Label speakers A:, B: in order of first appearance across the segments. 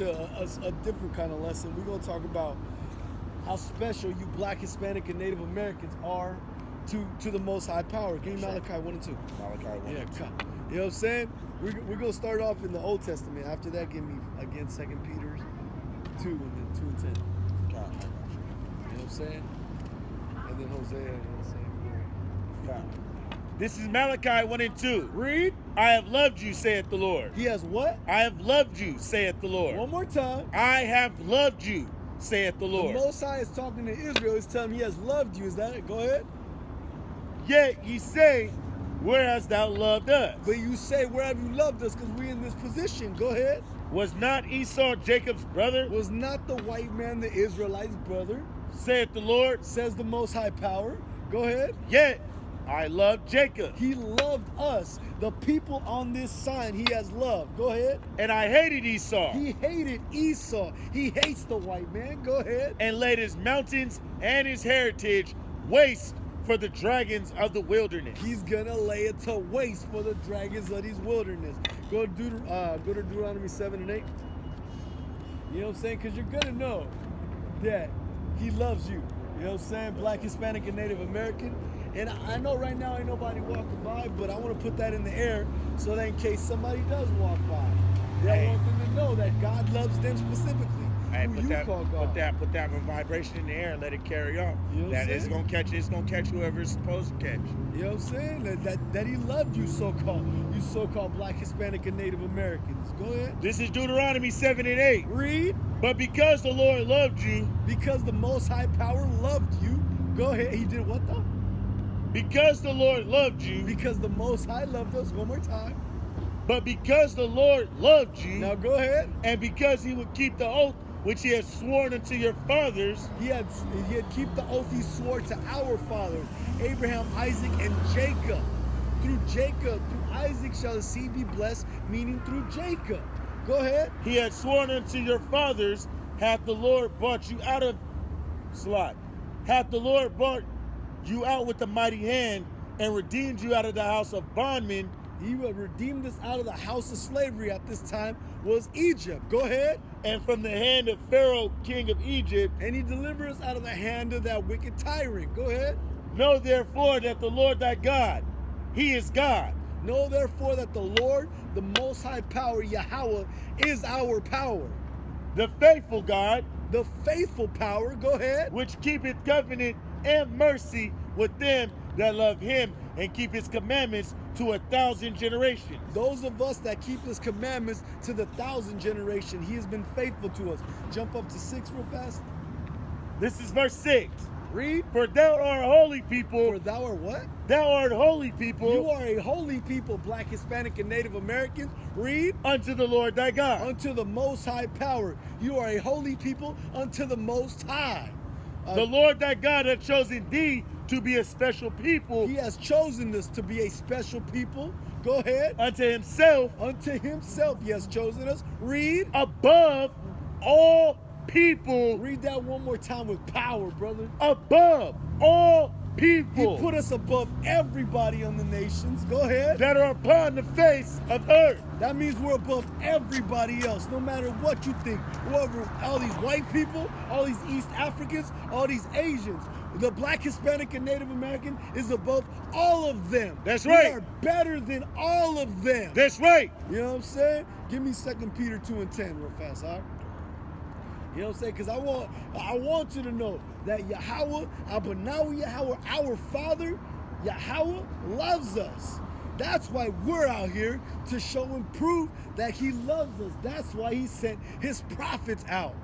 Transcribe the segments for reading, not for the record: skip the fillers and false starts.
A: into a different kind of lesson. We're going to talk about how special you Black, Hispanic, and Native Americans are to the Most High Power. Give me Malachi 1 and 2.
B: Malachi 1 and 2.
A: You know what I'm saying? We're going to start off in the Old Testament. After that, give me, again, 2 Peter 2 and then 2 and 10.
B: God, I got you.
A: You know what I'm saying? And then Hosea, you know what I'm saying?
B: God. This is Malachi 1 and 2.
A: Read.
B: I have loved you, saith the Lord.
A: He has what?
B: I have loved you, saith the Lord.
A: One more time.
B: I have loved you, saith the Lord.
A: The Most High is talking to Israel. He's telling him he has loved you. Is that it? Go ahead.
B: Yet ye say, where hast thou loved us?
A: But you say, where have you loved us? Because we're in this position. Go ahead.
B: Was not Esau Jacob's brother?
A: Was not the white man the Israelite's brother?
B: Saith the Lord.
A: Says the Most High Power. Go ahead.
B: Yet I love Jacob.
A: He loved us. The people on this sign he has loved. Go ahead.
B: And I hated Esau.
A: He hated Esau. He hates the white man. Go ahead.
B: And laid his mountains and his heritage waste for the dragons of the wilderness.
A: He's gonna lay it to waste for the dragons of these wilderness. Go to Deuteronomy 7 and 8. You know what I'm saying? Because you're gonna know that he loves you. You know what I'm saying? Black, Hispanic, and Native American. And I know right now ain't nobody walking by, but I want to put that in the air so that in case somebody does walk by, I want them to know that God loves them specifically.
B: Hey,
A: who
B: put
A: you
B: that,
A: call God.
B: put that vibration in the air and let it carry on.
A: You know what I'm
B: That it's
A: saying?
B: gonna catch whoever it's supposed to catch.
A: You know what I'm saying? That he loved you so-called Black, Hispanic, and Native Americans. Go ahead.
B: This is Deuteronomy 7 and 8.
A: Read.
B: But because the Lord loved you,
A: Because the Most High Power loved you. Go ahead. He did what though?
B: because the Lord loved you,
A: Because the Most High loved us. One more time.
B: but because the Lord loved you,
A: Now go ahead.
B: and because he would keep the oath which he has sworn unto your fathers,
A: He had keep the oath he swore to our fathers, Abraham, Isaac, and Jacob. Through Isaac shall the seed be blessed, meaning through Jacob. Go ahead.
B: he had sworn unto your fathers, hath the Lord brought you out of hath the Lord brought you out with a mighty hand and redeemed you out of the house of bondmen.
A: He will redeem us out of the house of slavery at this time was Egypt. Go ahead.
B: And from the hand of Pharaoh, king of Egypt.
A: And he delivered us out of the hand of that wicked tyrant. Go ahead.
B: Know therefore that the Lord thy God, he is God.
A: Know therefore that the Lord, the Most High Power, Yahweh, is our power.
B: The faithful God,
A: The faithful power, go ahead,
B: which keepeth covenant and mercy with them that love him and keep his commandments to 1,000 generations.
A: those of us that keep his commandments to the 1,000 generation, he has been faithful to us. Jump up to 6 real fast.
B: This is verse 6.
A: Read.
B: For thou art holy people.
A: For thou art what?
B: Thou art holy people.
A: You are a holy people, Black, Hispanic, and Native Americans. Read.
B: Unto the Lord thy God.
A: Unto the Most High Power. You are a holy people unto the Most High.
B: The Lord thy God hath chosen thee to be a special people.
A: He has chosen us to be a special people. Go ahead.
B: Unto himself.
A: Unto himself he has chosen us. Read.
B: Above all people.
A: Read that one more time with power, brother.
B: Above all
A: He
B: people.
A: put us above everybody on the nations. Go ahead.
B: That are upon the face of earth.
A: That means we're above everybody else, no matter what you think. Whoever, all these white people, all these East Africans, all these Asians. The Black, Hispanic, and Native American is above all of them.
B: That's right.
A: We are better than all of them.
B: That's right.
A: You know what I'm saying? Give me 2 Peter 2 and 10 real fast, all right? You know what I'm saying? Because I want you to know that Yahweh, Abanawi Yahweh, our Father, Yahweh loves us. That's why we're out here to show and prove that he loves us. That's why he sent his prophets out.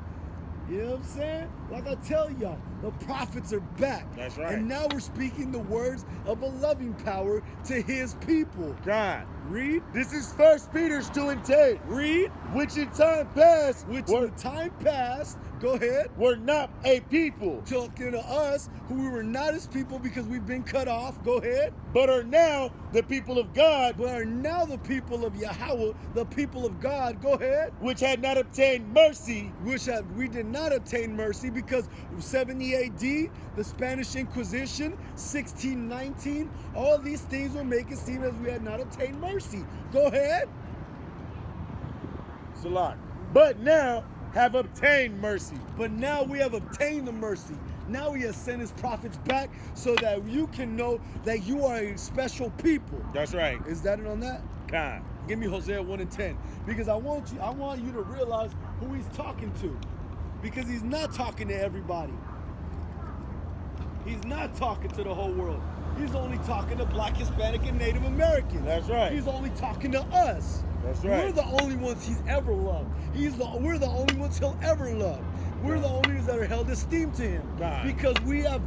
A: You know what I'm saying? Like I tell y'all, the prophets are back.
B: That's right.
A: And now we're speaking the words of a loving power to his people.
B: God.
A: Read.
B: This is 1 Peter 2 and 10.
A: Read.
B: Which in time past
A: In the time past, go ahead.
B: were not a people,
A: Talking to us, who we were not his people because we've been cut off. Go ahead.
B: but are now the people of God,
A: But are now the people of Yahweh, the people of God. Go ahead.
B: which had not obtained mercy,
A: We did not obtain mercy because 70 AD, the Spanish Inquisition, 1619, all these things will make it seem as we had not obtained mercy. Go ahead.
B: Salat. but now have obtained mercy.
A: But now we have obtained the mercy. Now he has sent his prophets back so that you can know that you are a special people.
B: That's right.
A: Is that it on that?
B: God.
A: Give me Hosea 1 and 10. Because I want you to realize who he's talking to. Because he's not talking to everybody. He's not talking to the whole world. He's only talking to Black, Hispanic, and Native Americans.
B: That's right.
A: He's only talking to us.
B: That's right.
A: We're the only ones he's ever loved. We're the only ones he'll ever love. We're the only ones that are held esteem to him.
B: God.
A: Because we are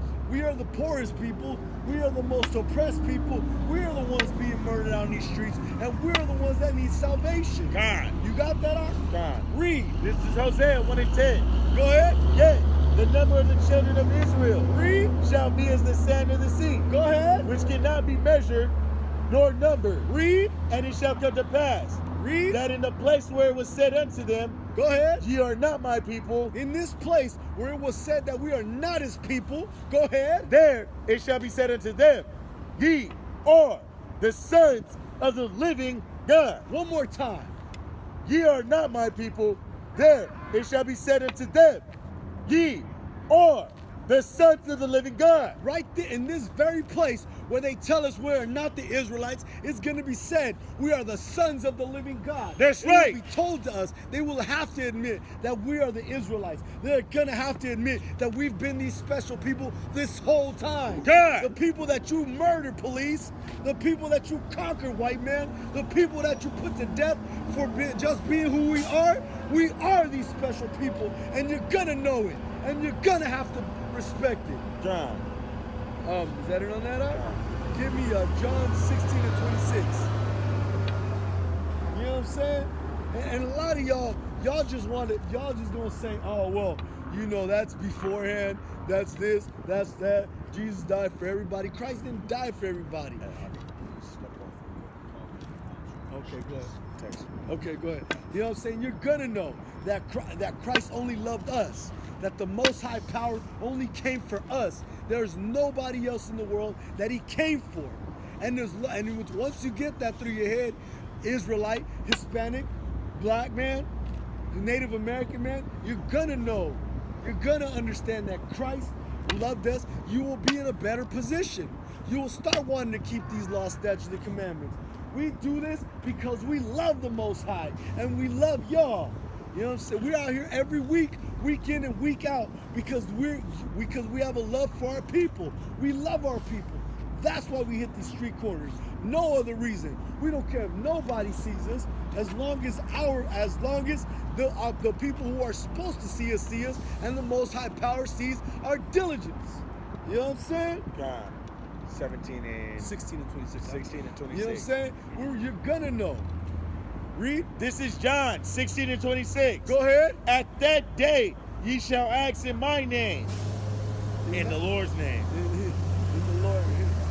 A: the poorest people. We are the most oppressed people. We are the ones being murdered out in these streets. And we're the ones that need salvation.
B: God.
A: You got that, Art?
B: God.
A: Read.
B: This is Hosea 1 and 10.
A: Go ahead.
B: Yea, the number of the children of Israel
A: Read.
B: shall be as the sand of the sea,
A: Go ahead.
B: which cannot be measured nor numbered.
A: Read.
B: And it shall come to pass
A: Read.
B: that in the place where it was said unto them,
A: Go ahead.
B: ye are not my people,
A: In this place where it was said that we are not his people, go ahead.
B: there it shall be said unto them, ye are the sons of the living God.
A: One more time.
B: Ye are not my people, there it shall be said unto them, ye are the sons of the living God.
A: Right there in this very place where they tell us we are not the Israelites, it's going to be said we are the sons of the living God.
B: That's
A: It
B: right.
A: will be told to us. They will have to admit that we are the Israelites. They're going to have to admit that we've been these special people this whole time.
B: God.
A: The people that you murdered, police. The people that you conquered, white man. The people that you put to death for just being who we are. We are these special people, and you're going to know it. And you're going to have to respect it.
B: John.
A: Is that it on that up? Give me John 16 and 26. You know what I'm saying? And a lot of y'all just gonna say, oh, well, you know, that's beforehand, that's this, that's that. Jesus died for everybody. Christ didn't die for everybody. Okay, go ahead. Okay, go ahead. You know what I'm saying? You're gonna know that Christ only loved us. That the Most High power only came for us. There's nobody else in the world that he came for. And once you get that through your head, Israelite, Hispanic, Black man, Native American man, you're gonna know. You're gonna understand that Christ loved us. You will be in a better position. You will start wanting to keep these laws, statutes, and commandments. We do this because we love the Most High and we love y'all. You know what I'm saying? We're out here every week, week in and week out, because we have a love for our people. We love our people. That's why we hit these street corners. No other reason. We don't care if nobody sees us, as long as the people who are supposed to see us, and the Most High power sees our diligence. You know what I'm saying?
B: God. 16 and 26.
A: 16 and 26. You know what I'm saying? You're gonna know. Read.
B: This is John 16 and 26.
A: Go ahead.
B: At that day ye shall ask in my name, in the Lord's name.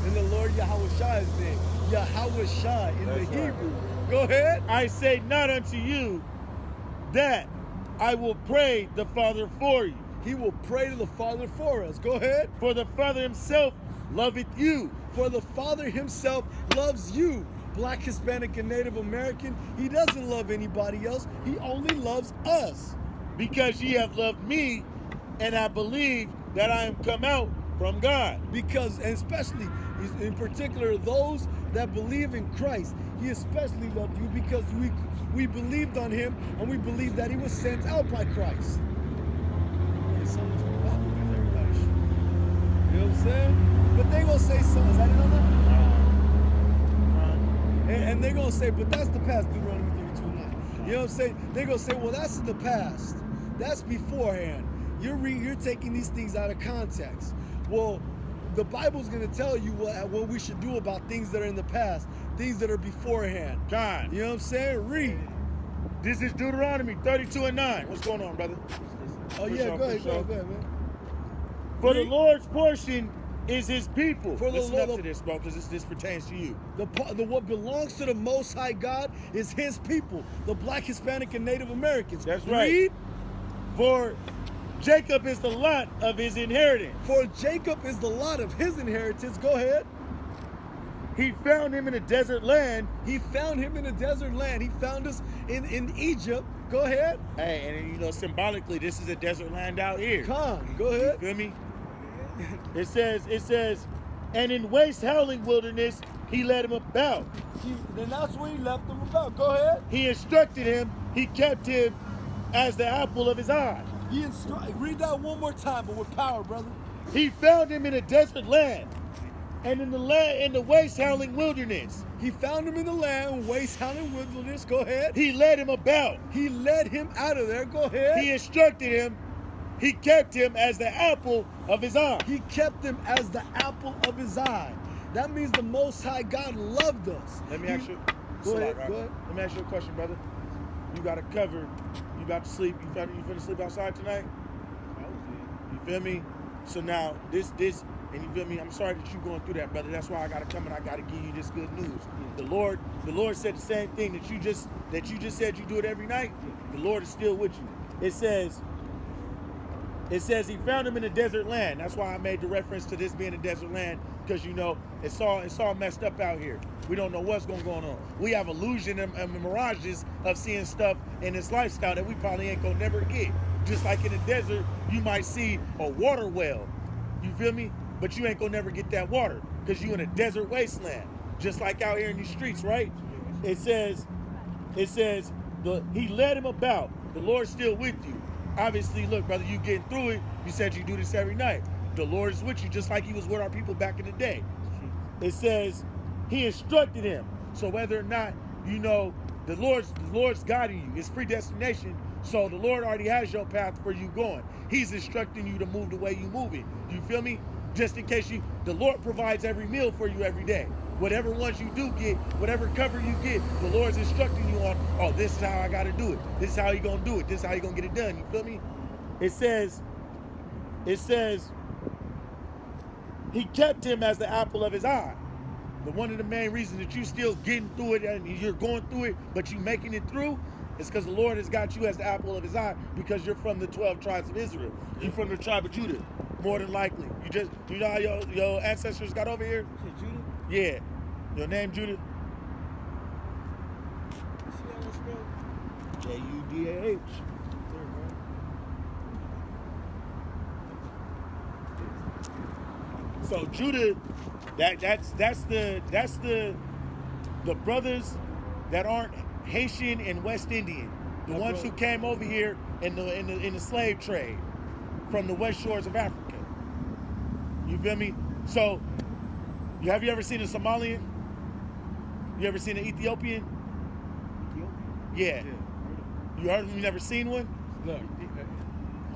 A: In the Lord Yahweh's name. Yahweh in
B: That's
A: the
B: right.
A: Hebrew. Go ahead.
B: I say not unto you that I will pray the Father for you.
A: He will pray to the Father for us. Go ahead.
B: For the Father himself loveth you.
A: For the Father himself loves you. Black, Hispanic, and Native American. He doesn't love anybody else. He only loves us.
B: Because ye have loved me, and I believe that I am come out from God.
A: Because, and especially, in particular, those that believe in Christ, he especially loved you because we believed on him and we believe that he was sent out by Christ. You know what I'm saying? But they gonna say something. Is that it on that? And they're gonna say, but that's the past, Deuteronomy 32:9. You know what I'm saying? They're gonna say, well, that's in the past. That's beforehand. You're taking these things out of context. Well, the Bible's gonna tell you what we should do about things that are in the past, things that are beforehand.
B: God.
A: You know what I'm saying? Read.
B: This is Deuteronomy 32 and 9. What's going on, brother?
A: Oh yeah, go ahead, man.
B: For the
A: Read.
B: Lord's portion is his people.
A: For the
B: Listen
A: Lord-
B: up to this, bro, because this pertains to you.
A: What belongs to the Most High God is his people, the Black, Hispanic, and Native Americans.
B: That's right.
A: Read.
B: For Jacob is the lot of his inheritance.
A: For Jacob is the lot of his inheritance. Go ahead.
B: He found him in a desert land.
A: He found him in a desert land. He found us in Egypt. Go ahead.
B: Hey, and you know, symbolically, this is a desert land out here.
A: Come, go ahead.
B: You feel me? It says, and in waste howling wilderness, he led him about.
A: Then that's where he left him about. Go ahead.
B: He instructed him, he kept him as the apple of his eye.
A: Read that one more time, but with power, brother.
B: He found him in a desert land, and in the waste howling wilderness.
A: He found him in the land, waste howling wilderness. Go ahead.
B: He led him about.
A: He led him out of there. Go ahead.
B: He instructed him. He kept him as the apple of his eye.
A: He kept him as the apple of his eye. That means the Most High God loved us.
B: Let me ask you.
A: Go ahead.
B: Let me ask you a question, brother. You got a cover. You about to sleep. You finna sleep outside tonight? You feel me? So now this, and you feel me? I'm sorry that you're going through that, brother. That's why I gotta come and I gotta give you this good news. The Lord said the same thing that you just said you do it every night. The Lord is still with you. It says he found him in a desert land. That's why I made the reference to this being a desert land, because you know it's all messed up out here. We don't know what's going on. We have illusion and mirages of seeing stuff in this lifestyle that we probably ain't gonna never get. Just like in the desert, you might see a water well. You feel me? But you ain't gonna never get that water because you in a desert wasteland. Just like out here in these streets, right? It says he led him about. The Lord's still with you. Obviously, look, brother, you getting through it. You said you do this every night. The Lord is with you, just like he was with our people back in the day. It says he instructed him. So whether or not you know the Lord's guiding you, it's predestination. So the Lord already has your path where you going. He's instructing you to move the way you moving. You feel me? Just in case the Lord provides every meal for you every day. Whatever ones you do get, whatever cover you get, the Lord's instructing you on, oh, this is how I got to do it. This is how you going to do it. This is how you going to get it done. You feel me? It says, he kept him as the apple of his eye. But one of the main reasons that you still getting through it and you're going through it, but you making it through, is because the Lord has got you as the apple of his eye because you're from the 12 tribes of Israel. You're from the tribe of Judah, more than likely. You know how your ancestors got over here?
A: Judah?
B: Yeah. Your name Judah?
A: See how it's spelled?
B: J-U-D-A-H. So Judah, that's the brothers that aren't Haitian and West Indian, the ones who came over here in the slave trade from the west shores of Africa. You feel me? So, have you ever seen a Somalian? You ever seen an Ethiopian? Yeah. You heard of them? You never seen one?
A: Look,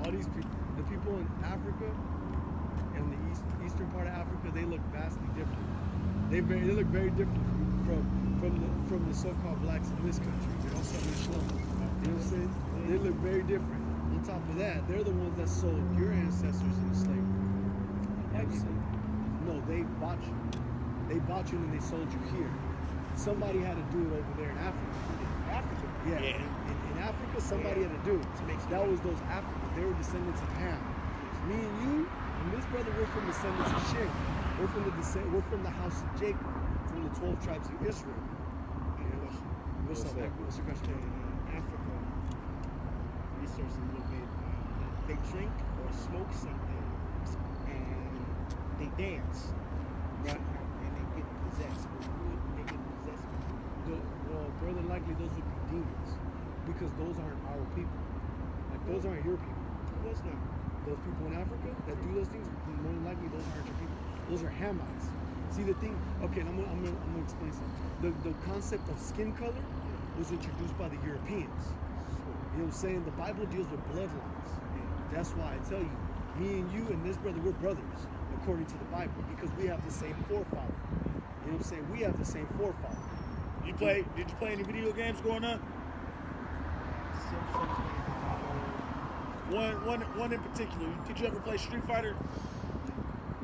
A: all these people, the people in Africa and the eastern part of Africa, they look vastly different. They look very different from the so-called blacks in this country. You know, Southern Slum. You know what I'm saying? They look very different. On top of that, they're the ones that sold your ancestors into slavery. No, they bought you. They bought you and they sold you here. Somebody had to do it over there in Africa. Yeah. In Africa, somebody had to do it. That was those Africans. They were descendants of Ham. Me and you and this brother, we're from descendants of Shem. We're from the house of Jacob, from the 12 tribes of Israel. What's up? What's your question?
C: In Africa, resources are made. They drink or smoke something, and they dance, right? And they get possessed. They get possessed.
A: Well, more than likely those would be demons, because those aren't our people. Like those aren't your people.
C: What's not?
A: Those people in Africa that do those things, more than likely those aren't your people. Those are Hamites. See the thing? Okay, I'm gonna explain something. The concept of skin color was introduced by the Europeans. You know what I'm saying? The Bible deals with bloodlines. That's why I tell you, me and you and this brother, we're brothers according to the Bible, because we have the same forefather. You know what I'm saying? We have the same forefather.
B: Did you play any video games growing up? One in particular. Did you ever play Street Fighter?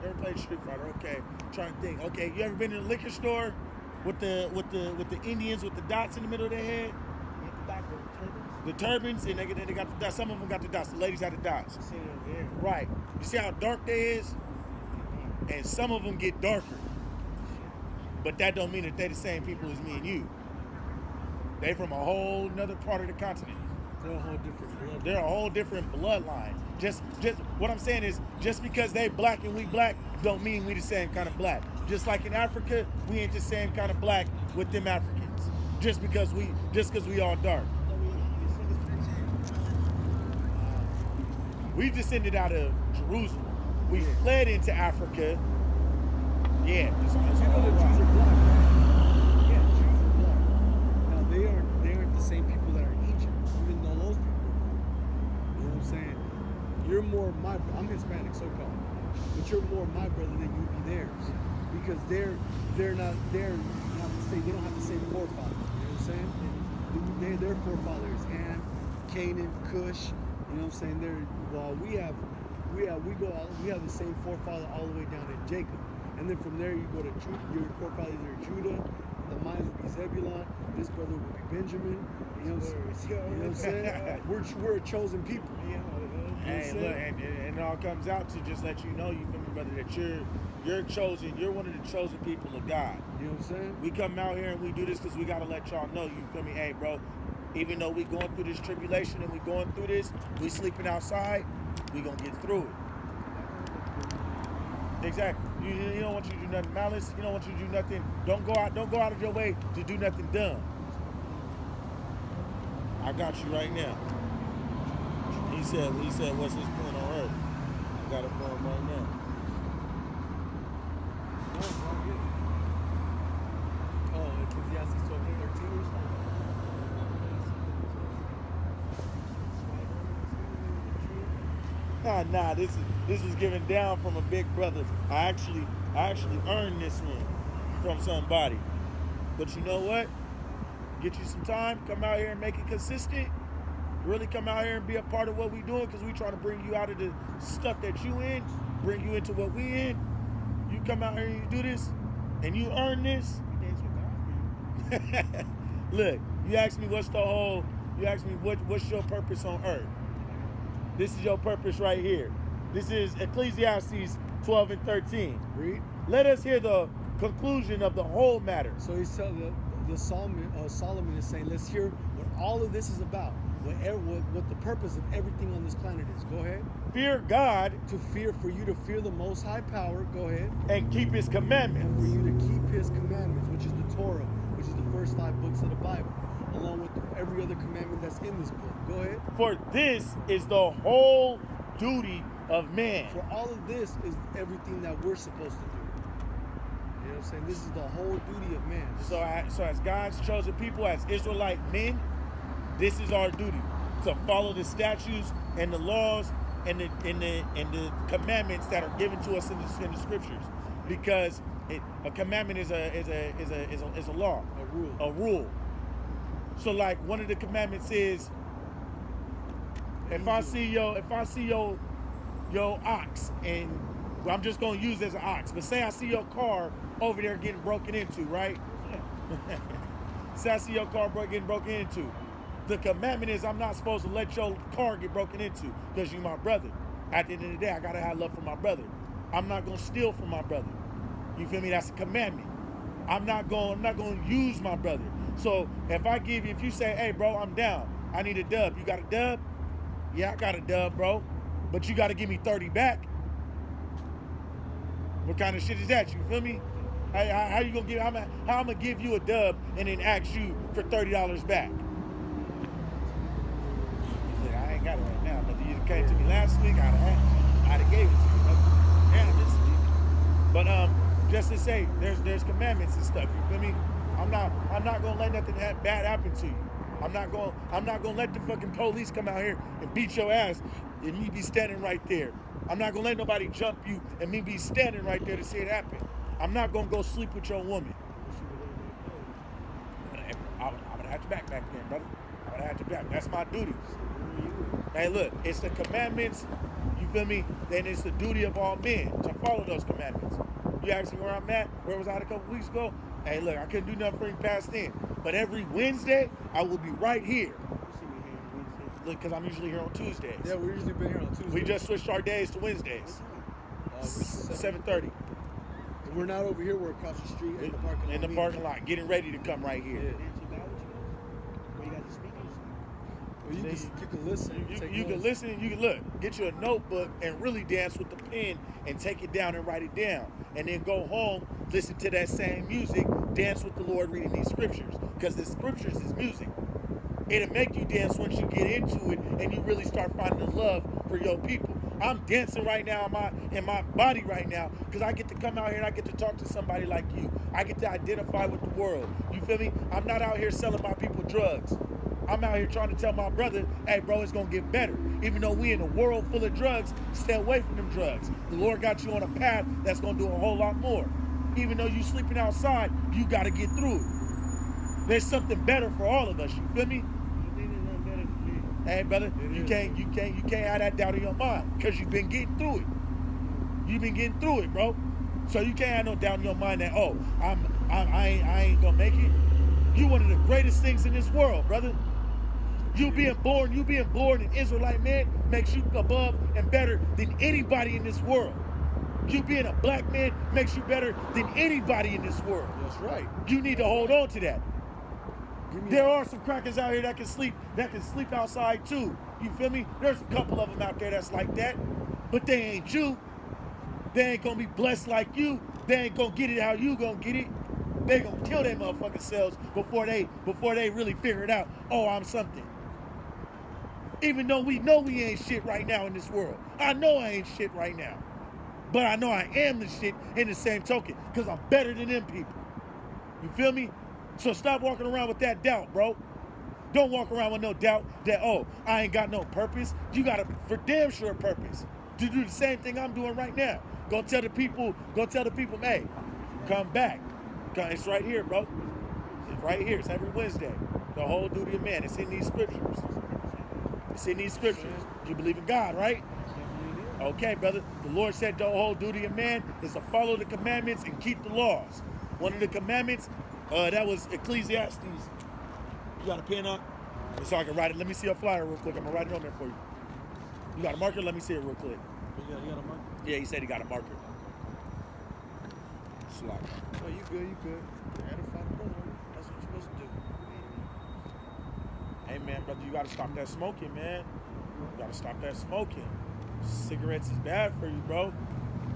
B: Never played Street Fighter. Okay, I'm trying to think. Okay, you ever been in a liquor store with the Indians with the dots in the middle of their head? The turbans, and they got the dots. Some of them got the dots. The ladies had the dots. Right. You see how dark they is? And some of them get darker. But that don't mean that they're the same people as me and you. They from a whole nother part of the continent.
A: They're a whole different blood.
B: They're a whole different bloodline. Just what I'm saying is, just because they black and we black, don't mean we the same kind of black. Just like in Africa, we ain't the same kind of black with them Africans. Just because we all dark. We descended out of Jerusalem. We fled into Africa. Yeah.
A: You know the Jews are black, right? Yeah, Jews are black. Now they aren't the same people that are in Egypt, even though those people are black. You know what I'm saying? You're more I'm Hispanic, so-called, but you're more my brother than you'd be theirs, because they don't have the same forefathers. You know what I'm saying? Their forefathers, Ham, Canaan, Cush. You know what I'm saying? We have the same forefather all the way down to Jacob. And then from there you go to your forefathers are Judah, the mine would be Zebulon, this brother would be Benjamin. You know what I'm saying? We're a chosen people.
B: And look, and it all comes out to just let you know, you feel me, brother, that you're chosen. You're one of the chosen people of God.
A: You know what I'm saying?
B: We come out here and we do this because we gotta let y'all know, you feel me? Hey, bro, even though we going through this tribulation and we going through this, we sleeping outside, we gonna get through it. Exactly. You don't want you to do nothing malice. You don't want you to do nothing. Don't go out of your way to do nothing dumb. I got you right now. He said, what's his point on earth? I got it for him right now.
A: Oh, Ecclesiastes 12:13 or something.
B: Nah, this is given down from a big brother. I actually earned this one from somebody. But you know what? Get you some time, come out here and make it consistent. Really come out here and be a part of what we doing, because we trying to bring you out of the stuff that you in, bring you into what we in. You come out here and you do this, and you earn this. Look, you asked me what's your purpose on earth? This is your purpose right here. This is Ecclesiastes 12:13.
A: Read.
B: Let us hear the conclusion of the whole matter.
A: So he's telling Solomon is saying, let's hear what all of this is about. What the purpose of everything on this planet is. Go ahead.
B: Fear God.
A: For you to fear the Most High Power. Go ahead.
B: And keep His commandments.
A: And for you to keep His commandments, which is the Torah, which is the first 5 books of the Bible, along with every other commandment that's in this book. Go ahead.
B: For this is the whole duty of man.
A: For all of this is everything that we're supposed to do. You know what I'm saying? This is the whole duty of man.
B: So as God's chosen people, as Israelite men, this is our duty, to follow the statutes and the laws and the commandments that are given to us in the scriptures, because a commandment is a law, a rule. So like one of the commandments is, if I see your ox, and I'm just gonna use it as an ox, but say I see your car over there getting broken into, right? Say I see your car getting broken into. The commandment is I'm not supposed to let your car get broken into, because you're my brother. At the end of the day, I gotta have love for my brother. I'm not gonna steal from my brother. You feel me? That's a commandment. I'm not gonna use my brother. So if you say, hey bro, I'm down, I need a dub. You got a dub? Yeah, I got a dub, bro. But you gotta give me 30 back. What kind of shit is that? You feel me? How you gonna give? How I'm gonna give you a dub and then ask you for $30 back? I ain't got it right now, but you came to me last week, I'd have gave it to you. Yeah, this week. But just to say, there's commandments and stuff. You feel me? I'm not gonna let nothing bad happen to you. I'm not gonna let the fucking police come out here and beat your ass and me be standing right there. I'm not gonna let nobody jump you and me be standing right there to see it happen. I'm not gonna go sleep with your woman. I'm gonna have to back then, brother. I'm gonna have to back. That's my duty. Hey, look, it's the commandments. You feel me? Then it's the duty of all men to follow those commandments. You asked me where I'm at. Where was I a couple weeks ago? Hey, look, I couldn't do nothing for you past then. But every Wednesday, I will be right here. Look, because I'm usually here on Tuesdays.
A: Yeah, we usually been here on Tuesdays.
B: We just switched our days to Wednesdays. 7:30.
A: If we're not over here, we're across the street in the parking lot.
B: In the parking lot, getting ready to come right here.
A: Yeah. But you can listen.
B: You
A: take
B: can
A: notes.
B: listen and you can look. Get you a notebook and really dance with the pen and take it down and write it down. And then go home, listen to that same music, dance with the Lord reading these scriptures. Because the scriptures is music. It'll make you dance once you get into it and you really start finding the love for your people. I'm dancing right now in my body right now because I get to come out here and I get to talk to somebody like you. I get to identify with the world. You feel me? I'm not out here selling my people drugs. I'm out here trying to tell my brother, hey, bro, it's going to get better. Even though we in a world full of drugs, stay away from them drugs. The Lord got you on a path that's going to do a whole lot more. Even though you sleeping outside, you got to get through it. There's something better for all of us. You feel me? Hey, brother, you can't have that doubt in your mind because you've been getting through it. You've been getting through it, bro. So you can't have no doubt in your mind that, oh, I ain't gonna make it. You one of the greatest things in this world, brother. You being born an Israelite man makes you above and better than anybody in this world. You being a black man makes you better than anybody in this world.
A: That's right.
B: You need to hold on to that. There are some crackers out here that can sleep outside too. You feel me? There's a couple of them out there that's like that, but they ain't you. They ain't gonna be blessed like you. They ain't gonna get it how you gonna get it. They gonna kill their motherfucking selves before they really figure it out. Oh, I'm something. Even though we know we ain't shit right now in this world. I know I ain't shit right now, but I know I am the shit in the same token because I'm better than them people. You feel me? So stop walking around with that doubt, bro. Don't walk around with no doubt that, oh, I ain't got no purpose. You got a for damn sure purpose to do the same thing I'm doing right now. Go tell the people, hey, come back. It's right here, bro. It's right here. It's every Wednesday. The whole duty of man. It's in these scriptures. It's in these scriptures. You believe in God, right? Okay, brother. The Lord said the whole duty of man is to follow the commandments and keep the laws. One of the commandments, that was Ecclesiastes. You got a pen on? So I can write it. Let me see a flyer real quick. I'm going to write it on there for you. You got a marker? Let me see it real quick.
A: You got a marker?
B: Yeah, he said he got a marker. Slide.
A: Oh, you good. Edify the brother. That's what you're supposed to do.
B: Hey, man, brother, you got to stop that smoking, man. You got to stop that smoking. Cigarettes is bad for you, bro.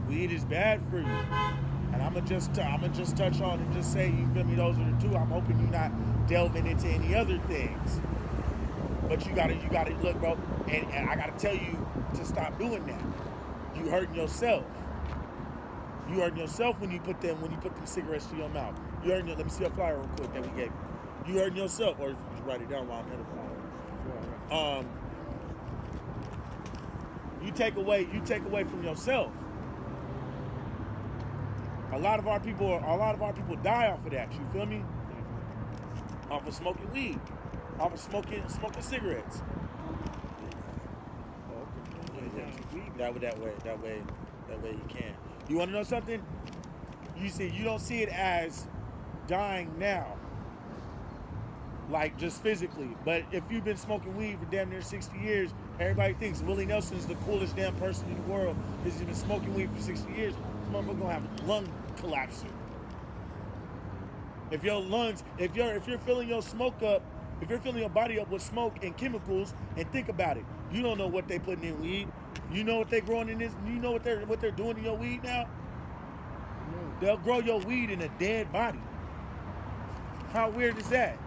B: Weed is bad for you. And I'm gonna just touch on and just say, you feel me, those are the two. I'm hoping you're not delving into any other things. But you gotta look, bro, and I gotta tell you to stop doing that. You hurting yourself. You hurting yourself when you put them cigarettes to your mouth. You hurting let me see a flyer real quick that we gave you. You hurting yourself, or you write it down while I'm edifying. You take away from yourself. A lot of our people die off of that. You feel me? Off of smoking weed, off of smoking cigarettes. That way you can. You want to know something? You see, you don't see it as dying now, like just physically. But if you've been smoking weed for damn near 60 years, everybody thinks Willie Nelson's the coolest damn person in the world because he's been smoking weed for 60 years. This motherfucker gonna have lung collapse. If your lungs, if you're filling your smoke up, if you're filling your body up with smoke and chemicals, and think about it, you don't know what they putting in weed. You know what they growing in this. You know what they're doing to your weed now. They'll grow your weed in a dead body. How weird is that?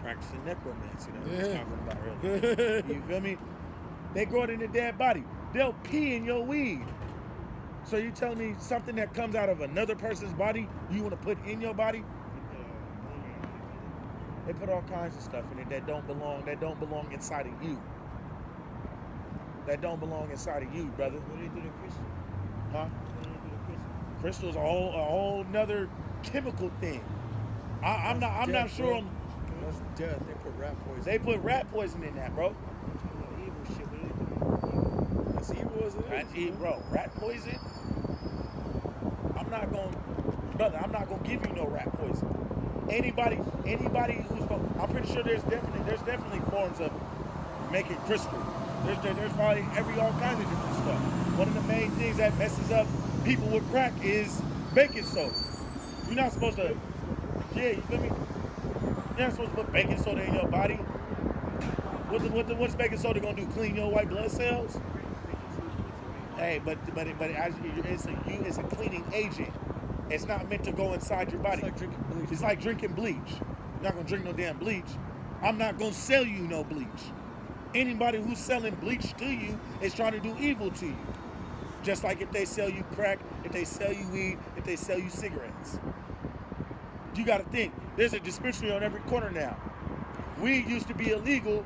B: Practicing necromancy. That's what I'm talking about earlier. You feel me? They grow it in a dead body. They'll pee in your weed. So you telling me something that comes out of another person's body, you want to put in your body? They put all kinds of stuff in it that don't belong inside of you. That don't belong inside of you, brother.
C: What do they do to crystal?
B: Huh?
C: What do they do to crystal?
B: Crystal's a whole nother chemical thing. I'm not sure.
A: That's death. They put rat poison.
B: They put rat poison in that, bro.
C: Evil shit. What do they do?
A: That's evil as it is.
B: That's it, bro. Rat poison. I'm not gonna give you no rat poison. Anybody who's I'm pretty sure there's definitely forms of making crystal. There's probably all kinds of different stuff. One of the main things that messes up people with crack is baking soda. You're not supposed to. Yeah, you feel me? You're not supposed to put baking soda in your body. What's baking soda gonna do? Clean your white blood cells? Hey, but it's a cleaning agent. It's not meant to go inside your body.
A: It's like drinking bleach.
B: It's like drinking bleach. You're not gonna drink no damn bleach. I'm not gonna sell you no bleach. Anybody who's selling bleach to you is trying to do evil to you. Just like if they sell you crack, if they sell you weed, if they sell you cigarettes. You gotta think, there's a dispensary on every corner now. Weed used to be illegal,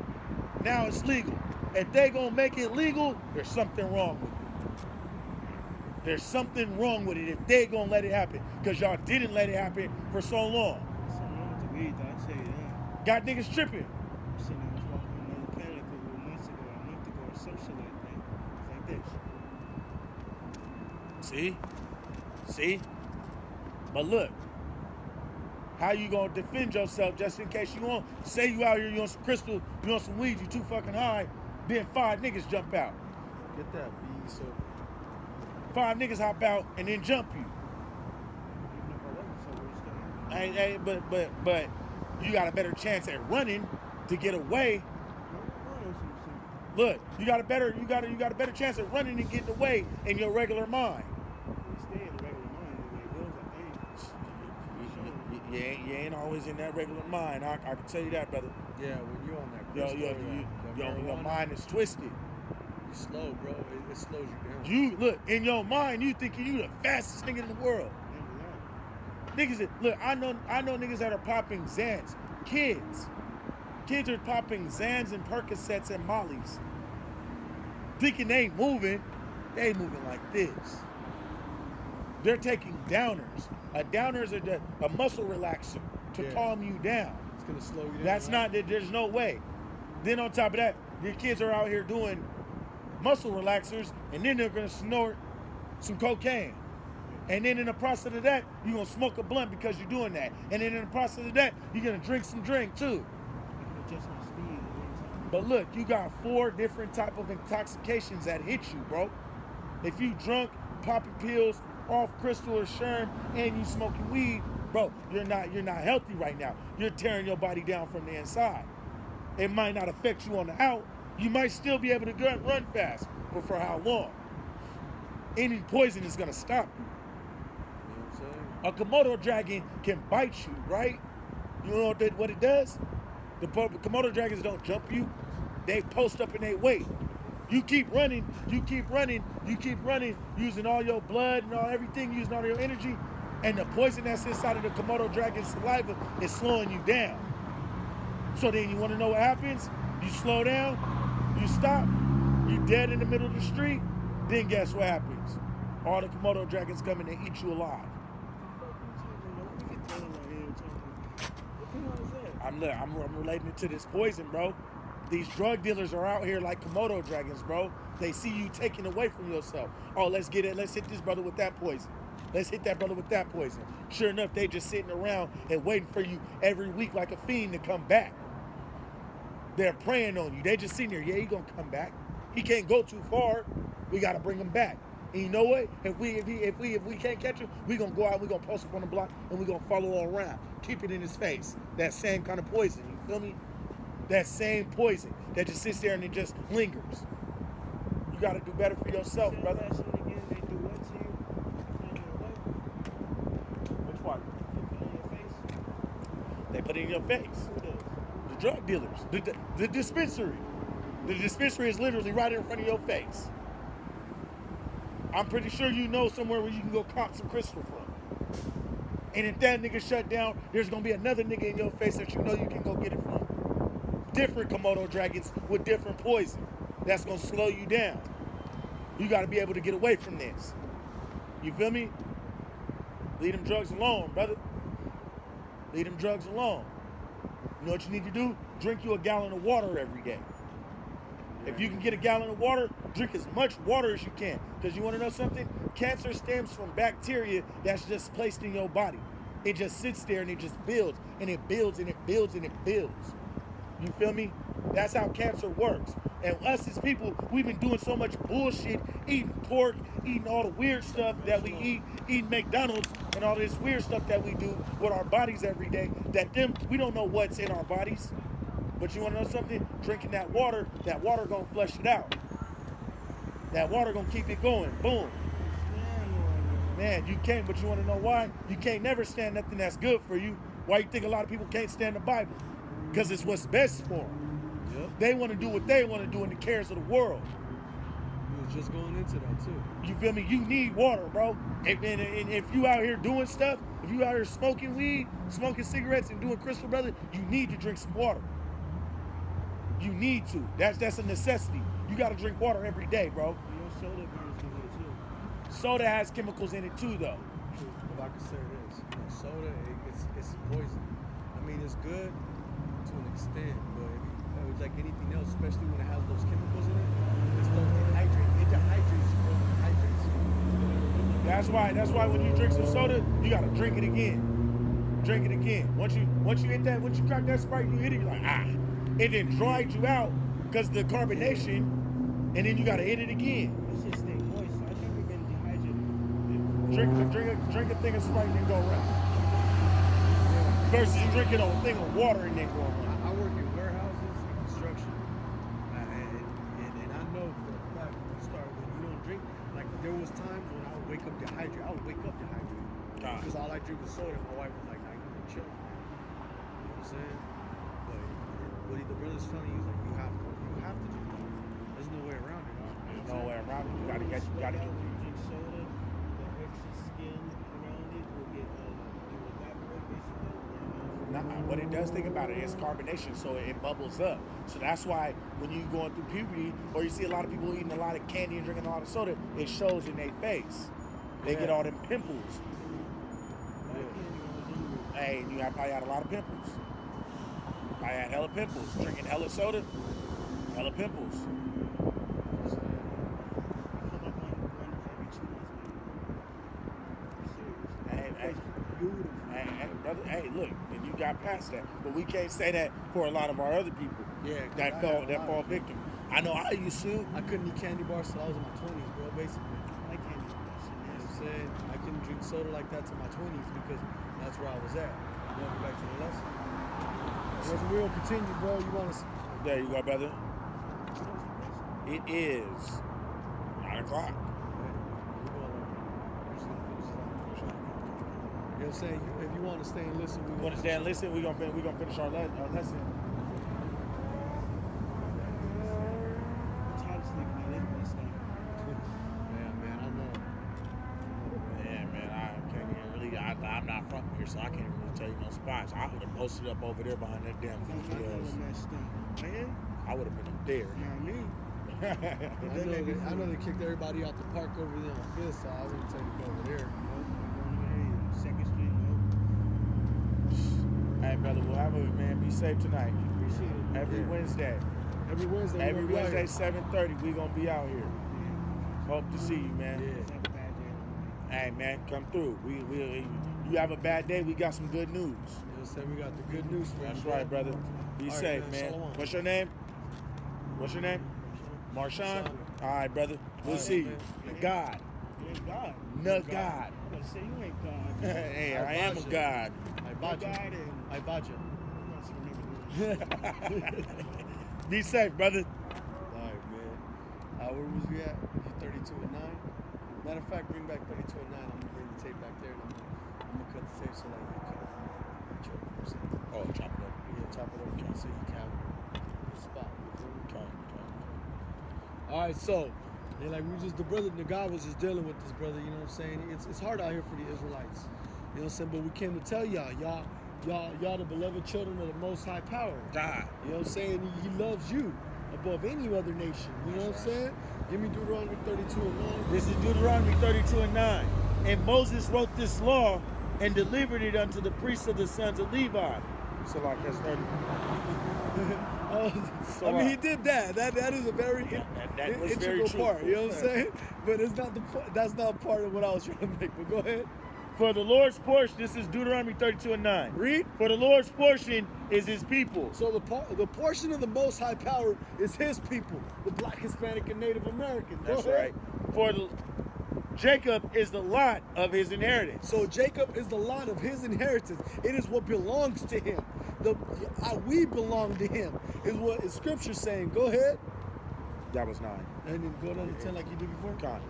B: now it's legal. If they gonna make it legal, there's something wrong with it. There's something wrong with it if they gonna let it happen. Because y'all didn't let it happen for so long.
C: Something wrong with the weed, though, I tell you that.
B: Got niggas tripping.
C: I seen I was walking on another planet a couple of months ago, a month ago, or some shit like that. It's like this.
B: See? But look, how you gonna defend yourself just in case you want? Say you out here, you on some crystal, you on some weed, you too fucking high, then 5 niggas jump out.
A: Get that B. So
B: 5 niggas hop out and then jump you. Hey, but you got a better chance at running to get away. Look, you got a better chance at running and getting away in your regular mind. You ain't always in that regular mind. I can tell you that, brother.
A: yeah, when you're on that crystal,
B: Your mind is twisted.
A: you slow, bro. It slows you down.
B: You look in your mind, you thinking you the fastest nigga in the world. Niggas, look, I know niggas that are popping Xans. Kids are popping Xans and Percocets and Mollies. Thinking they ain't moving like this. They're taking downers. A downer is a muscle relaxer to calm you down.
A: It's gonna slow you down.
B: That's not, there's no way. Then on top of that, your kids are out here doing muscle relaxers, and then they're gonna snort some cocaine. And then in the process of that, you're gonna smoke a blunt because you're doing that. And then in the process of that, you're gonna drink some drink too. But look, you got 4 different type of intoxications that hit you, bro. If you drunk, popping pills, off crystal or sherm, and you smoking weed, bro, you're not healthy right now. You're tearing your body down from the inside. It might not affect you on the out. You might still be able to run fast, but for how long? Any poison is gonna stop you.
A: You know what I'm saying?
B: A Komodo dragon can bite you, right? You know what it does? The Komodo dragons don't jump you. They post up and they wait. You keep running, using all your blood and everything, using all your energy, and the poison that's inside of the Komodo dragon's saliva is slowing you down. So then you want to know what happens? You slow down, you stop, you're dead in the middle of the street, then guess what happens? All the Komodo dragons come and they eat you alive. I'm relating it to this poison, bro. These drug dealers are out here like Komodo dragons, bro. They see you taking away from yourself. Oh, let's hit this brother with that poison. Let's hit that brother with that poison. Sure enough, they just sitting around and waiting for you every week like a fiend to come back. They're preying on you. They just sitting there, yeah, he gonna come back. He can't go too far. We gotta bring him back. And you know what? If we can't catch him, we gonna go out, we gonna post up on the block, and we gonna follow all around. Keep it in his face. That same kind of poison, you feel me? That same poison that just sits there and it just lingers. You gotta do better for yourself, brother. Which one? They put it in your face. The drug dealers, the dispensary. The dispensary is literally right in front of your face. I'm pretty sure you know somewhere where you can go cop some crystal from. And if that nigga shut down, there's gonna be another nigga in your face that you know you can go get it from. Different Komodo dragons with different poison. That's gonna slow you down. You gotta be able to get away from this. You feel me? Leave them drugs alone, brother. Leave them drugs alone. You know what you need to do? Drink you a gallon of water every day. If you can get a gallon of water, drink as much water as you can. Because you want to know something? Cancer stems from bacteria that's just placed in your body. It just sits there and it just builds and it builds and it builds and it builds. You feel me? That's how cancer works. And us as people, we've been doing so much bullshit, eating pork, eating all the weird stuff that we eat, eating McDonald's and all this weird stuff that we do with our bodies every day, that we don't know what's in our bodies. But you want to know something? Drinking that water gonna flush it out. That water gonna keep it going. Boom. Man, you can't, but you want to know why? You can't never stand nothing that's good for you. Why you think a lot of people can't stand the Bible? Because it's what's best for them.
A: Yep.
B: They want to do what they want to do in the cares of the world.
A: We was just going into that too.
B: You feel me? You need water, bro. And if you out here doing stuff, if you out here smoking weed, smoking cigarettes, and doing crystal, brother, you need to drink some water. You need to. That's a necessity. You got to drink water every day, bro.
C: You know, soda burns in here too.
B: Soda has chemicals in it too, though.
D: If I could say this, you know, soda, it's poison. I mean, it's good to an extent, but it's like anything else, especially when it has those chemicals in it, it starts to dehydrate. It dehydrates you, bro. It dehydrates you.
B: That's why when you drink some soda, you gotta drink it again. Drink it again. Once you crack that Sprite, you hit it, you're like, it then dried you out because the carbonation, and then you gotta hit it again.
C: This shit stay moist. I've never been dehydrated.
B: Drink a thing of Sprite and then go around. Versus drinking a thing of water and then go around.
D: I work in warehouses and construction, and I know for a fact when you don't drink, like there was times when I would wake up dehydrated. Because all I drink was soda. And my wife was like, "Nah, you can chill, man." You know what I'm saying? But what the brother's telling you is like, you have to drink water. There's no way around it.
B: There's no way around it. You gotta get.
C: When you drink soda, the excess skin around it will get it will evaporate basically.
B: Nah, what it does, think about it, it's carbonation, so it bubbles up. So that's why when you going through puberty, or you see a lot of people eating a lot of candy and drinking a lot of soda, it shows in their face. They get all them pimples. Hey, you probably had a lot of pimples. I had hella pimples. Drinking hella soda, hella pimples. Hey, brother. Hey, look, and you got past that, but we can't say that for a lot of our other people.
D: Yeah,
B: that fall victim. I know I used to.
D: I couldn't eat candy bars till I was in my 20s, bro. Basically,
C: I can't do that shit.
D: you know what I'm saying? I couldn't drink soda like that till my 20s because that's where I was at. You know, back to the lesson.
A: As we'll continue, bro. You want to?
B: There you go, brother. It is 9 o'clock.
D: You know what I'm saying? If you want to stay and listen,
B: we want to stay and listen. We're gonna finish our lesson.
C: I'm tired of sleeping. I live this thing.
D: Yeah, man, I know.
B: Yeah, man, I can't even really. I'm not from here, so I can't really tell you no spots. I would have posted up over there behind that damn
C: messed up. Man,
B: I would have been up there.
C: not me.
D: I know they kicked everybody out the park over there on Fifth, so I wouldn't take it over there.
C: Second Street,
B: Hey, brother, we'll have it, man. Be safe tonight.
C: Appreciate it.
B: Every Wednesday.
A: Every Wednesday.
B: Every Wednesday, 7:30, we gonna be out here.
C: Yeah.
B: Hope to see you, man.
D: Yeah.
C: Have a bad day.
B: Hey, man, come through. You have a bad day, we got some good news.
D: You know what I'm saying? We got the good news for you.
B: That's right, brother. Be
D: All right,
B: safe, man.
D: Shalom.
B: What's your name? What's your name? Marshawn? All right, brother. We'll
D: All right,
B: see you.
D: man.
B: God.
C: You ain't God.
B: No God.
C: I'm gonna say you ain't God.
B: Hey, I am a God.
D: I
C: No
D: bought you.
C: God and
D: I bought you.
C: I'm not gonna remember this.
B: Be safe, brother.
D: All right, man. Where was we at? 32 and 9. Matter of fact, bring back 32 and 9. I'm gonna bring the tape back there, and I'm gonna cut the tape so that you can chop it or something.
B: Oh, chop it up.
D: Yeah, chop it up so you can have the spot. You feel me?
B: Okay.
D: All right, so, and like the brother Nagar was just dealing with this brother, you know what I'm saying? It's hard out here for the Israelites, you know what I'm saying? But we came to tell y'all the beloved children of the Most High Power.
B: God.
D: You know what I'm saying? He loves you above any other nation. You know what I'm saying? Give me Deuteronomy 32 and 9.
B: This is Deuteronomy 32 and 9. And Moses wrote this law and delivered it unto the priests of the sons of Levi. So like that's 30.
D: I mean, he did that. That is a very
B: that was very
D: integral
B: true.
D: part. You know what I'm saying? But it's not that's not part of what I was trying to make. But go ahead.
B: For the Lord's portion, this is Deuteronomy 32 and 9.
D: Read.
B: For the Lord's portion is his people.
D: So the portion of the Most High Power is his people, the Black, Hispanic, and Native Americans.
B: That's right. For the Jacob is the lot of his inheritance.
A: So Jacob is the lot of his inheritance. It is what belongs to him. We belong to him, is what Scripture saying. Go ahead.
B: That was 9.
A: And then go down to 10 like you did before.
B: God.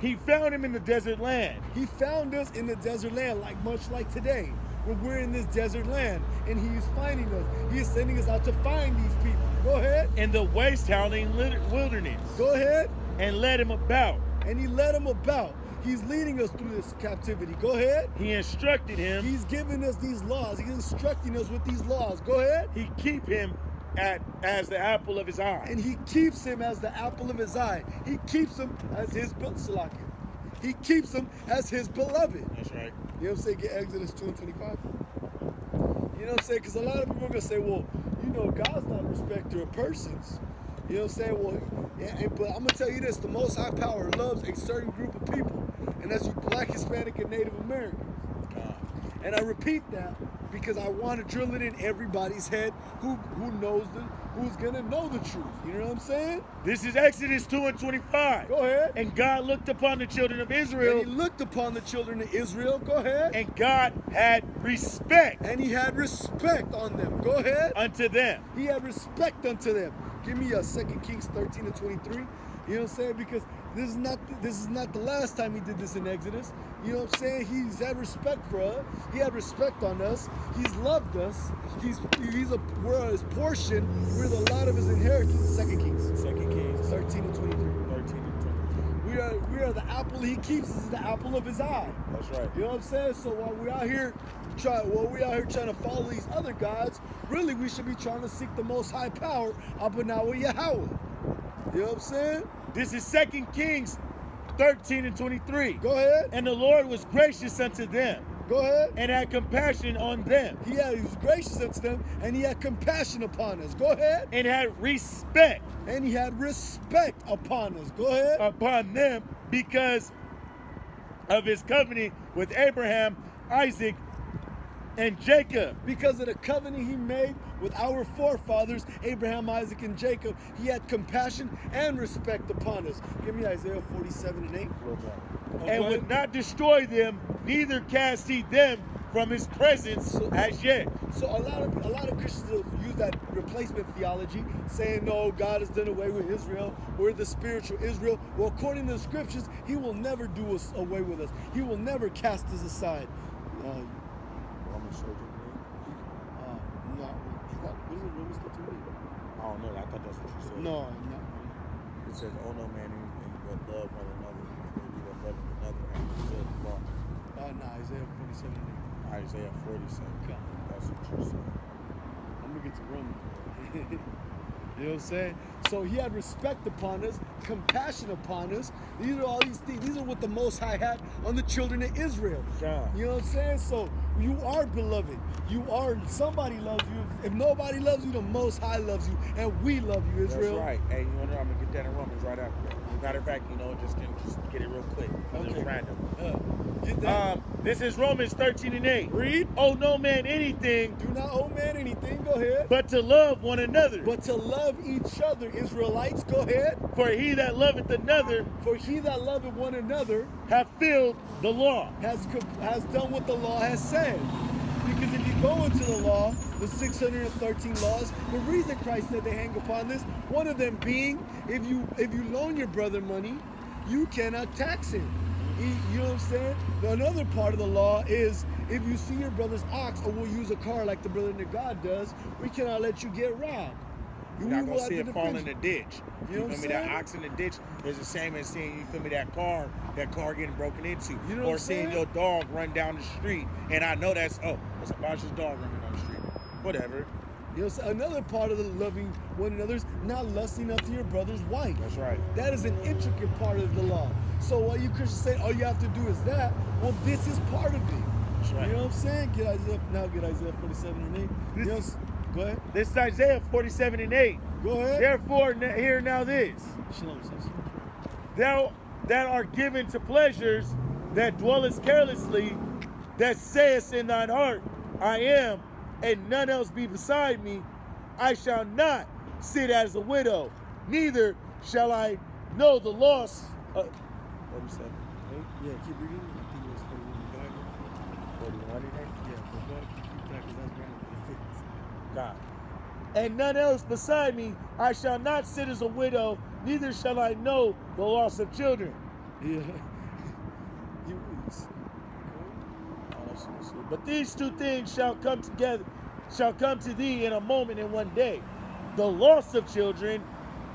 B: He found him in the desert land.
A: He found us in the desert land, much like today, where we're in this desert land, and he is finding us. He is sending us out to find these people. Go ahead.
B: In the waste howling wilderness.
A: Go ahead.
B: And led him about.
A: And he led him about. He's leading us through this captivity. Go ahead.
B: He instructed him.
A: He's giving us these laws. He's instructing us with these laws. Go ahead.
B: He keep him as the apple of his eye.
A: And he keeps him as the apple of his eye. He keeps him as his Salaki. He keeps him as his beloved.
B: That's right.
A: You know what I'm saying? Get Exodus 2 and 25. You know what I'm saying? Because a lot of people are going to say, well, God's not a respecter of persons. You know what I'm saying? Well, but I'm going to tell you this. The Most High Power loves a certain group of people. And that's you Black, Hispanic, and Native Americans. And I repeat that because I want to drill it in everybody's head who's going to know the truth. You know what I'm saying?
B: This is Exodus 2 and 25.
A: Go ahead.
B: And God looked upon the children of Israel.
A: And he looked upon the children of Israel. Go ahead.
B: And God had respect.
A: And he had respect on them. Go ahead.
B: Unto them.
A: He had respect unto them. Give me 2 Kings 13 and 23. You know what I'm saying? Because this is not the last time he did this in Exodus. You know what I'm saying? He's had respect for us. He had respect on us. He's loved us. We're his portion. We're the lot of his inheritance. 2 Kings.
B: 2 Kings
A: 13 and 23.
B: 13 and 23.
A: We are the apple he keeps. This is the apple of his eye.
B: That's right.
A: You know what I'm saying? So while we're out here trying to follow these other gods, really we should be trying to seek the Most High Power, Abanawa Yahweh. You know what I'm saying?
B: This is 2 Kings 13 and 23.
A: Go ahead.
B: And the Lord was gracious unto them.
A: Go ahead.
B: And had compassion on them.
A: He was gracious unto them, and he had compassion upon us. Go ahead.
B: And had respect.
A: And he had respect upon us. Go ahead.
B: Upon them because of his covenant with Abraham, Isaac, and Jacob.
A: Because of the covenant he made with our forefathers, Abraham, Isaac, and Jacob, he had compassion and respect upon us. Give me Isaiah 47 and 8.
B: And would not destroy them, neither cast he them from his presence as yet.
A: So a lot of Christians use that replacement theology, saying, no, God has done away with Israel. We're the spiritual Israel. Well, according to the scriptures, he will never do us away with us. He will never cast us aside.
B: Romans 13.
A: No. What is it? Romans 13?
B: I don't know. I thought that's what you said.
A: No.
B: It says, "Oh no, man, anything but love one another. For you that love another and fulfill the law."
A: No, Isaiah 47 and 8.
B: Isaiah 47.
A: God.
B: That's what you said.
A: I'm gonna get to Romans. You know what I'm saying? So he had respect upon us, compassion upon us. These are all these things. These are what the Most High had on the children of Israel.
B: God.
A: You know what I'm saying? So you are beloved. Somebody loves you. If nobody loves you, the Most High loves you, and we love you, Israel.
B: That's right. Hey, you know what? I'm gonna get that in Romans right after that. Matter of fact, just get it real quick.
A: Okay.
B: It's random.
A: Get that.
B: This is Romans 13 and 8.
A: Read.
B: Oh no man anything.
A: Do not owe man anything. Go ahead.
B: But to love one another.
A: But to love each other, Israelites. Go ahead.
B: For he that loveth another.
A: For he that loveth one another
B: hath filled the law.
A: Has done what the law has said. Because if you go into the law, the 613 laws, the reason Christ said they hang upon this, one of them being, if you loan your brother money, you cannot tax him. You know what I'm saying? Another part of the law is if you see your brother's ox, or we'll use a car like the brother in God does, we cannot let you get robbed.
B: You're not gonna see it fall in the ditch.
A: You know
B: feel me? That ox in the ditch is the same as seeing, you feel me, that car getting broken into.
A: You know
B: or seeing your dog run down the street. And I know that's about his dog running down the street. Whatever.
A: You know, so another part of the loving one another is not lusting after your brother's wife.
B: That's right.
A: That is an intricate part of the law. So while you Christians say all you have to do is that, well, this is part of it.
B: That's right.
A: You know what I'm saying? Get Isaiah 47 and 8. Go ahead.
B: This is Isaiah 47 and 8.
A: Go ahead.
B: Therefore, hear now this. Thou that art given to pleasures, that dwellest carelessly, that sayest in thine heart, I am, and none else be beside me, I shall not sit as a widow, neither shall I know the loss 47.
A: Yeah, keep reading. I think it was 41.
B: 41 today?
A: Yeah, but go ahead, keep that because that's random.
B: God. And none else beside me, I shall not sit as a widow, neither shall I know the loss of children.
A: Yeah.
B: But these two things shall come together, shall come to thee in a moment in one day, the loss of children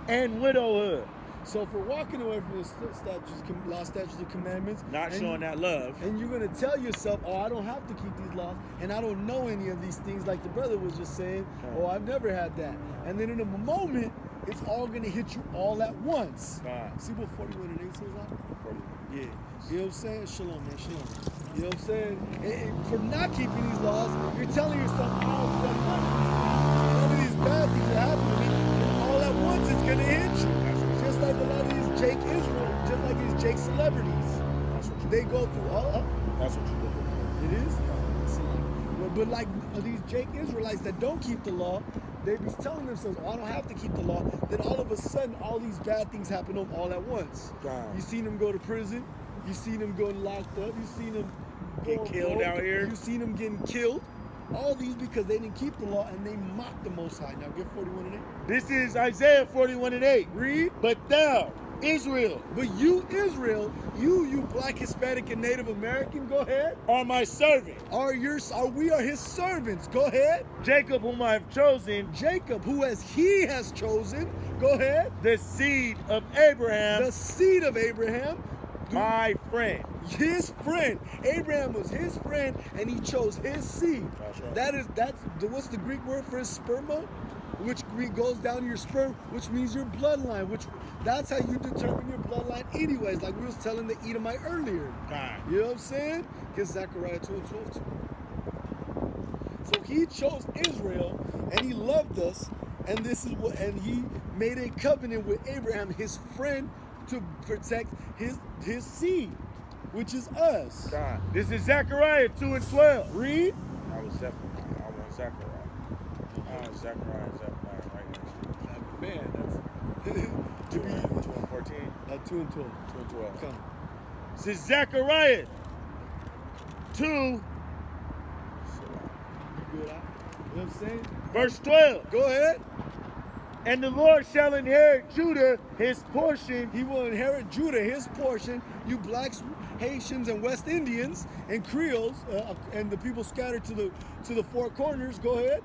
B: and widowhood.
A: So if we're walking away from the statutes, and commandments,
B: Not showing that love.
A: and you're gonna tell yourself, "Oh, I don't have to keep these laws, and I don't know any of these things," like the brother was just saying. "Oh, I've never had that," and then in a moment, it's all gonna hit you all at once. See what 41 and 8 says out?
B: 40.
A: Yeah. You know what I'm saying? Shalom, man. Shalom. You know what I'm saying? And for not keeping these laws, you're telling yourself, "Oh, none of these bad things are happening to me," and all at once, it's gonna hit you. Just like a lot of these Jake Israel, just like these Jake celebrities, they go through all.
B: That's what you look at.
A: It is. But like these Jake Israelites that don't keep the law, they be telling themselves, "Oh, I don't have to keep the law." Then all of a sudden, all these bad things happen to them all at once.
B: God.
A: You seen them go to prison. You seen them going locked up. You seen them
B: Get killed out here.
A: You seen them getting killed. All these because they didn't keep the law and they mocked the Most High. Now get 41 and 8.
B: This is Isaiah 41 and 8.
A: Read.
B: But thou, Israel,
A: But you, Israel, you black, Hispanic, and Native American, go ahead.
B: are my servant.
A: We are his servants. Go ahead.
B: Jacob, whom I have chosen,
A: Jacob, he has chosen. Go ahead.
B: the seed of Abraham,
A: The seed of Abraham,
B: my friend.
A: his friend. Abraham was his friend, and he chose his seed.
B: That's right.
A: That's what's the Greek word for sperma, which goes down your sperm, which means your bloodline. That's how you determine your bloodline, anyways. Like we was telling the Edomite earlier.
B: God.
A: You know what I'm saying? Get Zechariah 2 and 12 too. So he chose Israel, and he loved us, and and he made a covenant with Abraham, his friend, to protect his seed, which is us.
B: God. This is Zechariah 2 and 12.
A: Read.
B: I want Zechariah. Zechariah right next to it.
A: Man, that's
B: 2 and 14.
A: 2 and 12.
B: 2 and 12.
A: Come.
B: This is Zechariah 2,
A: You good, huh? You know what I'm saying?
B: verse 12.
A: Go ahead.
B: And the Lord shall inherit Judah his portion.
A: He will inherit Judah, his portion. You blacks, Haitians, and West Indians, and Creoles, and the people scattered to the four corners. Go ahead.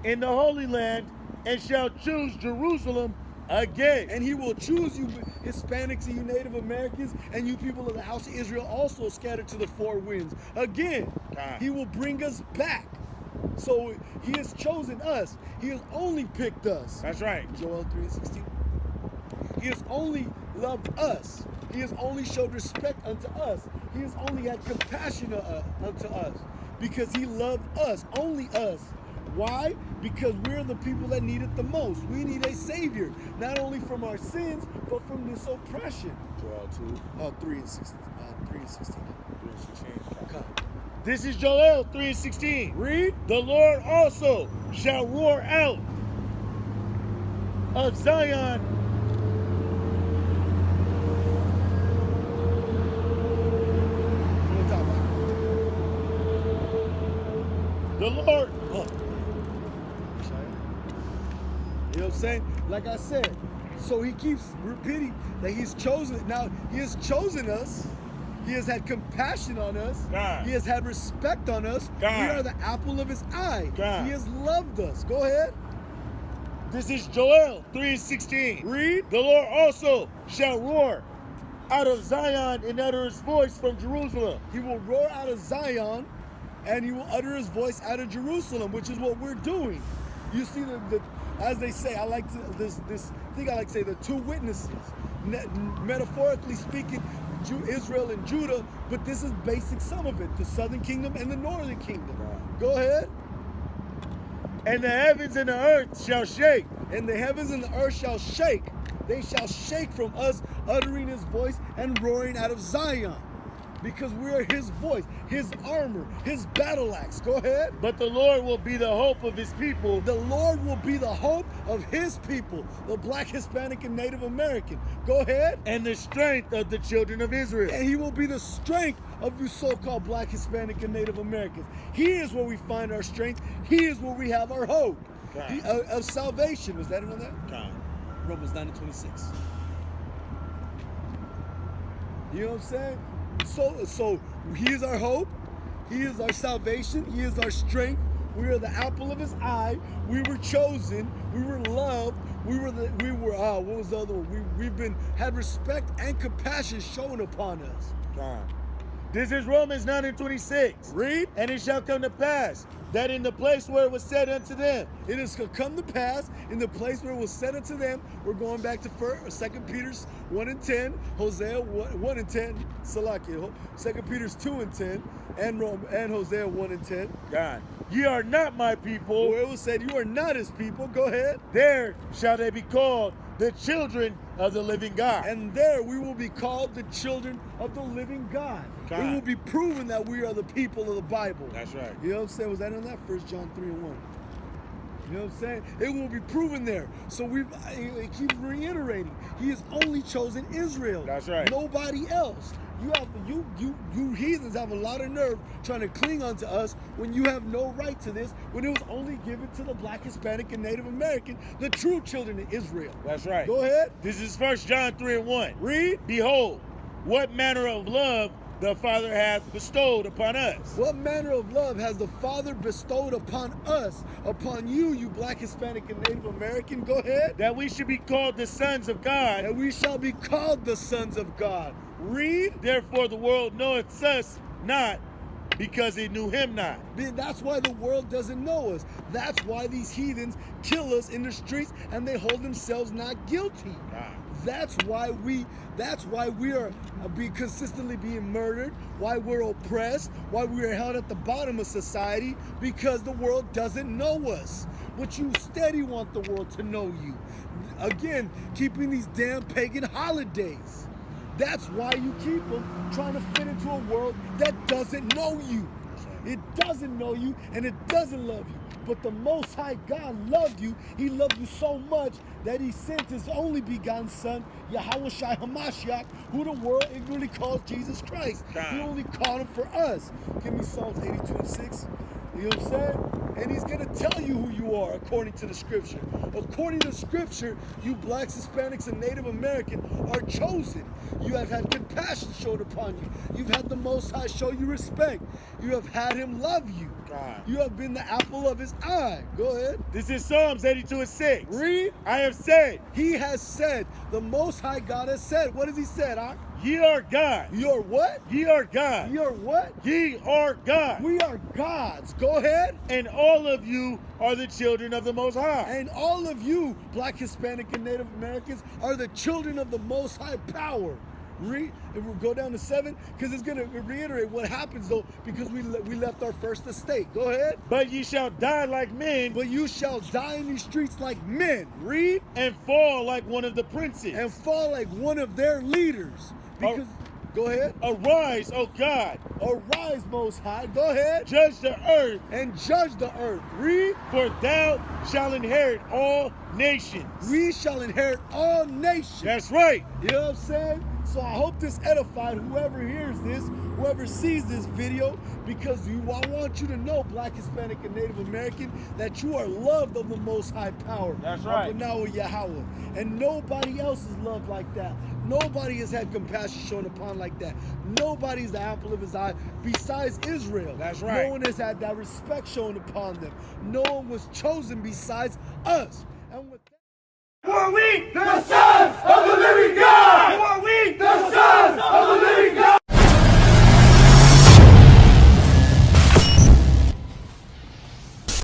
B: In the Holy Land, and shall choose Jerusalem again.
A: And he will choose you Hispanics and you Native Americans and you people of the house of Israel also scattered to the four winds. Again,
B: God.
A: he will bring us back. So he has chosen us. He has only picked us.
B: That's right.
A: Joel 3:16. He has only loved us. He has only showed respect unto us. He has only had compassion unto us because he loved us, only us. Why? Because we're the people that need it the most. We need a savior, not only from our sins, but from this oppression.
B: Joel 2.
A: 3 and 16. 3 and 16.
B: 3 and 16.
A: Come.
B: This is Joel 3 and 16.
A: Read.
B: The Lord also shall roar out of Zion
A: From the top.
B: the Lord.
A: You know what I'm saying? Like I said, so he keeps repeating that he's chosen. Now, he has chosen us. He has had compassion on us.
B: God.
A: He has had respect on us.
B: God.
A: We are the apple of his eye.
B: God.
A: He has loved us. Go ahead.
B: This is Joel 3 and 16.
A: Read.
B: The Lord also shall roar out of Zion and utter his voice from Jerusalem.
A: He will roar out of Zion and he will utter his voice out of Jerusalem, which is what we're doing. You see, as they say, I like to say the two witnesses. Metaphorically speaking, Israel and Judah, but this is basic some of it, the southern kingdom and the northern kingdom. Go ahead.
B: And the heavens and the earth shall shake.
A: And the heavens and the earth shall shake. They shall shake from us uttering his voice and roaring out of Zion. because we are his voice, his armor, his battle axe. Go ahead.
B: But the Lord will be the hope of his people.
A: The Lord will be the hope of his people, the Black, Hispanic, and Native American. Go ahead.
B: And the strength of the children of Israel.
A: And he will be the strength of you so-called Black, Hispanic, and Native Americans. He is where we find our strength. He is where we have our hope of salvation. Was that another? Romans 9:26. You know what I'm saying? So he is our hope. He is our salvation. He is our strength. We are the apple of his eye. We were chosen. We were loved. What was the other one? We've had respect and compassion shown upon us.
B: This is Romans 9:26.
A: Read.
B: And it shall come to pass that in the place where it was said unto them,
A: it is to come to pass in the place where it was said unto them. We're going back to 2 Peter 1:10, Hosea 1:10, Salakia, 2 Peter 2:10, and Hosea 1:10.
B: God, ye are not my people.
A: Where it was said, you are not his people. Go ahead.
B: There shall they be called the children of the living God.
A: And there we will be called the children of the living God. It will be proven that we are the people of the Bible.
B: That's right.
A: You know what I'm saying? Was that in that? 1 John 3:1. You know what I'm saying? It will be proven there. So it keeps reiterating. He has only chosen Israel.
B: That's right.
A: Nobody else. You heathens have a lot of nerve trying to cling onto us when you have no right to this, when it was only given to the Black, Hispanic, and Native American, the true children of Israel.
B: That's right.
A: Go ahead.
B: This is 1 John 3:1.
A: Read.
B: Behold, what manner of love the Father hath bestowed upon us.
A: What manner of love has the Father bestowed upon us, upon you, you Black, Hispanic, and Native American? Go ahead.
B: That we should be called the sons of God.
A: And we shall be called the sons of God. Read.
B: Therefore the world knoweth us not, because it knew him not.
A: That's why the world doesn't know us. That's why these heathens kill us in the streets and they hold themselves not guilty. That's why we are consistently being murdered, why we're oppressed, why we are held at the bottom of society, because the world doesn't know us. But you steady want the world to know you. Again, keeping these damn pagan holidays. That's why you keep them, trying to fit into a world that doesn't know you. It doesn't know you and it doesn't love you. But the Most High God loved you. He loved you so much that he sent his only begotten son, Yahweh Shai HaMashiach, who the world ignorantly calls Jesus Christ. He only called him for us. Give me Psalms 82:6. You know what I'm saying? And he's going to tell you who you are according to the scripture. According to scripture, you Blacks, Hispanics, and Native American are chosen. You have had compassion shown upon you. You've had the Most High show you respect. You have had him love you. You have been the apple of his eye. Go ahead.
B: This is Psalms 82:6.
A: Read.
B: I have said.
A: He has said. The Most High God has said. What has he said, huh?
B: Ye are God.
A: You are what?
B: Ye are God.
A: Ye are what?
B: Ye are God.
A: We are gods. Go ahead.
B: And all of you are the children of the Most High.
A: And all of you, Black, Hispanic, and Native Americans, are the children of the Most High power. And we'll go down to 7, because it's going to reiterate what happens, though, because we left our first estate. Go ahead.
B: But ye shall die like men.
A: But you shall die in these streets like men. Read.
B: And fall like one of the princes.
A: And fall like one of their leaders. Because, go ahead.
B: Arise, O God.
A: Arise, Most High. Go ahead.
B: Judge the earth.
A: And judge the earth. Read.
B: For thou shalt inherit all nations.
A: We shall inherit all nations.
B: That's right.
A: You know what I'm saying? So I hope this edified whoever hears this, whoever sees this video, because I want you to know, Black, Hispanic, and Native American, that you are loved of the Most High power.
B: That's right.
A: Yahweh. And nobody else is loved like that. Nobody has had compassion shown upon like that. Nobody's the apple of his eye besides Israel.
B: That's right.
A: No one has had that respect shown upon them. No one was chosen besides us. And with that,